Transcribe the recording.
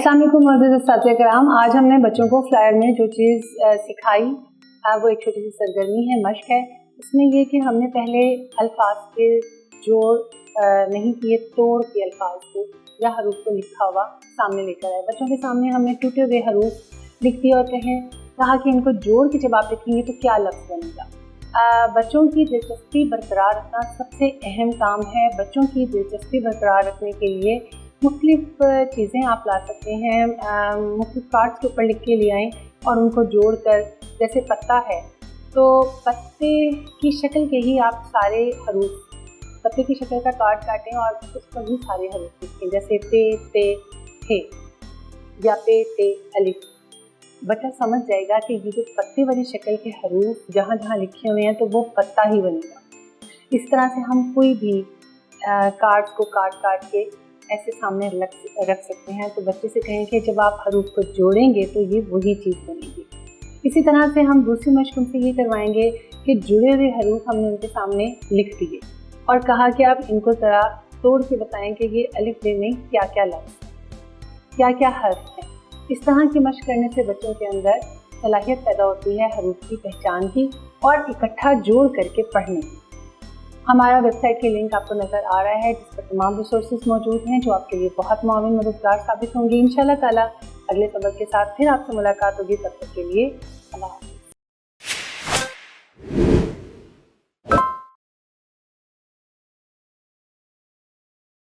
अस्सलाम वालेकुम मोअज़्ज़िज़ अस्ताज़ किराम। आज हमने बच्चों को फ्लायर में जो चीज़ सिखाई वो एक छोटी सी सरगर्मी है, मश्क है। इसमें ये कि हमने पहले अल्फाज के जोड़ नहीं किए, तोड़ के अल्फाज को या हरूफ को लिखा हुआ सामने लेकर आए। बच्चों के सामने हमने टूटे हुए हरूफ लिख दिए और कहा कि इनको जोड़ के जब आप लिखेंगे तो क्या लफ्ज़ बनेगा। बच्चों की दिलचस्पी बरकरार रखना सबसे अहम काम है। बच्चों की दिलचस्पी बरकरार रखने के लिए मुख्तलिफ चीज़ें आप ला सकते हैं। मुख्तलिफ कार्ड्स के ऊपर लिख के ले आएँ और उनको जोड़ कर, जैसे पत्ता है तो पत्ते की शक्ल के ही आप सारे हरूफ, पत्ते की शक्ल का कार्ड काटें और उस पर भी सारे हरूफ लिखें, जैसे पे ते थे या पे ते अलिफ। बच्चा समझ जाएगा कि ये जो पत्ते वाली शक्ल के हरूफ जहाँ जहाँ लिखे हुए हैं तो वो पत्ता ही बनेगा। इस तरह से हम कोई भी कार्ड्स को काट के ऐसे सामने रख सकते हैं। तो बच्चे से कहें कि जब आप हरूफ को जोड़ेंगे तो ये वही चीज़ बनेगी। इसी तरह से हम दूसरी मशक उनसे ये करवाएंगे कि जुड़े हुए हरूफ हमने उनके सामने लिख दिए और कहा कि आप इनको ज़रा तोड़ के बताएं कि ये अलिफ बे में क्या क्या लफ्ज़, क्या क्या हर्फ हैं। इस तरह की मशक करने से बच्चों के अंदर सलाहियत पैदा होती है हरूफ की पहचान की और इकट्ठा जोड़ करके पढ़ने की। हमारा वेबसाइट की लिंक आपको नज़र आ रहा है, जिस पर तमाम रिसोर्सेज मौजूद हैं जो आपके लिए बहुत मुआविन मददगार साबित होंगी। इंशाअल्लाह ताला अगले सबक के साथ फिर आपसे मुलाकात होगी। तब तक के लिए अल्लाह।